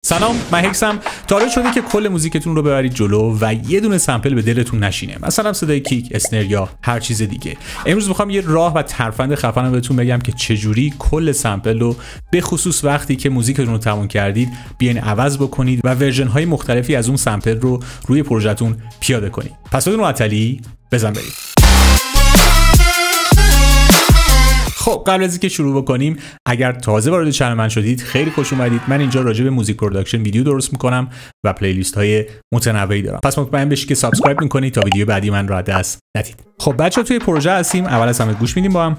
سلام، من هکسم. تا حالا شده که کل موزیکتون رو ببرید جلو و یه دونه سمپل به دلتون نشینه، مثلا صدای کیک، اسنر یا هر چیز دیگه؟ امروز میخوام یه راه و ترفند خفنم بهتون بگم که چجوری کل سمپل رو به خصوص وقتی که موزیکتون رو تموم کردید بیاین عوض بکنید و ورژن های مختلفی از اون سمپل رو روی پروژهتون پیاده کنید. پس بدون معطلی بزن برید. خب قبل از اینکه شروع بکنیم، اگر تازه وارد چنل من شدید خیلی خوش اومدید. من اینجا راجع به موزیک پروداکشن ویدیو درست میکنم و پلیلیست های متنوعی دارم. پس مطمئن بشید که سابسکرایب میکنید تا ویدیو بعدی من رو از دست ندید. خب بچه‌ها توی پروژه هستیم. اول از همه گوش میدیم با هم.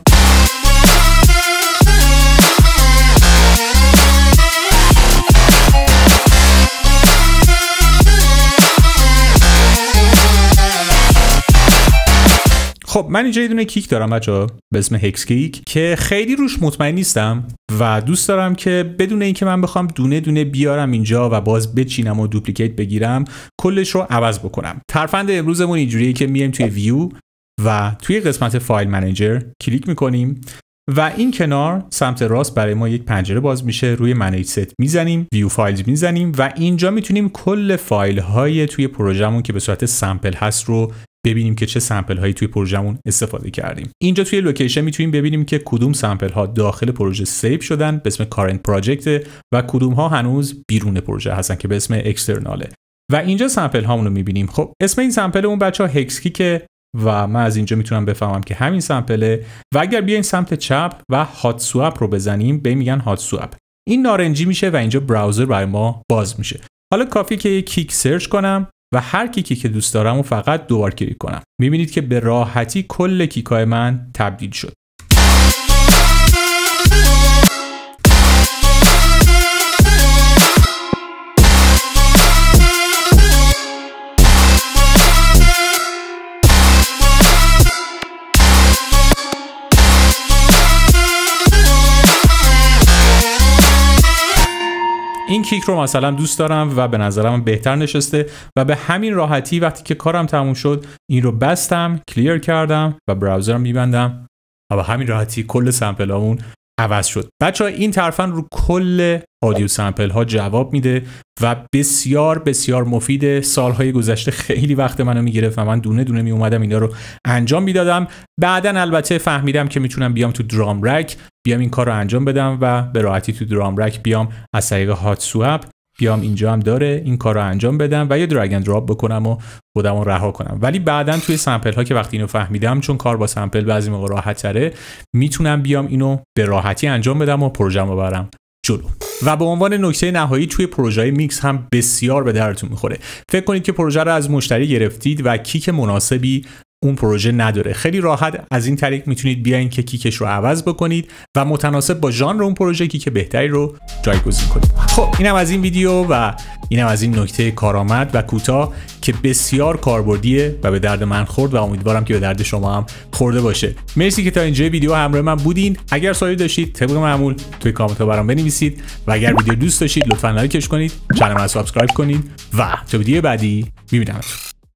خب من اینجا یه دونه کیک دارم بچه‌ها به اسم هکس کیک که خیلی روش مطمئن نیستم و دوست دارم که بدون اینکه من بخوام دونه دونه بیارم اینجا و باز بچینم و دوپلیکیت بگیرم کلش رو عوض بکنم. ترفند امروزمون اینجوریه که میایم توی ویو و توی قسمت فایل منیجر کلیک میکنیم و این کنار سمت راست برای ما یک پنجره باز میشه. روی منیج ست میزنیم، ویو فایلز میزنیم و اینجا میتونیم کل فایل های توی پروژهمون که به صورت سامپل هست رو ببینیم که چه سامپل هایی توی پروژهمون استفاده کردیم. اینجا توی لوکیشن میتونیم ببینیم که کدوم سامپل ها داخل پروژه سیو شدن به اسم کارنت پراجکت و کدوم ها هنوز بیرون پروژه هستن که به اسم اکسترناله. و اینجا سامپل هامون رو میبینیم. خب اسم این سامپل اون بچه‌ها هکس کیک و من از اینجا میتونم بفهمم که همین سامپله. و اگر بیاین سمت چپ و هات سواب رو بزنیم به میگن هات سواب. این نارنجی میشه و اینجا براوزر برای ما باز میشه. حالا کافیه که یک کیک سرچ کنم و هر کیکی که دوست دارم و فقط دوبار کلیک کنم. میبینید که به راحتی کل کیکای من تبدیل شد. این کیک رو مثلا دوست دارم و به نظرم بهتر نشسته و به همین راحتی وقتی که کارم تموم شد این رو بستم، کلیر کردم و براوزرم میبندم و به همین راحتی کل سمپل هامون عوض شد. بچه‌ها این ترفند رو کل آدیو سمپل ها جواب میده و بسیار بسیار مفیده. سالهای گذشته خیلی وقت منو میگرفت و من دونه دونه می اومدم اینا رو انجام میدادم. بعدن البته فهمیدم که میتونم بیام تو درام رک بیام این کار رو انجام بدم و به راحتی تو درام رک بیام از طریق هات سواب بیام اینجا هم داره این کار رو انجام بدم و یه درگ اند دراپ بکنم و خودم رو رها کنم. ولی بعدن توی سمپل ها که وقتی اینو فهمیدم چون کار با سمپل بعضی موقع راحت تره میتونم بیام اینو به راحتی انجام بدم و پروژه‌مو ببرم جلو. و به عنوان نکته نهایی توی پروژه میکس هم بسیار به درتون میخوره. فکر کنید که پروژه رو از مشتری گرفتید و کیک مناسبی اون پروژه نداره. خیلی راحت از این طریق میتونید بیاین که کیکش رو عوض بکنید و متناسب با ژانر اون پروژه کیک بهتری رو جایگزین کنید. خب اینم از این ویدیو و اینم از این نکته کارآمد و کوتاه که بسیار کاربردیه و به درد من خورد و امیدوارم که به درد شما هم خورده باشه. مرسی که تا اینجای ویدیو همراه من بودین. اگر سوالی داشتید طبق معمول توی کامنت ها برام بنویسید و اگر ویدیو دوست داشتید لطفا لایکش کنید، چنل رو سابسکرایب کنید و تا ویدیو بعدی میبینمتون.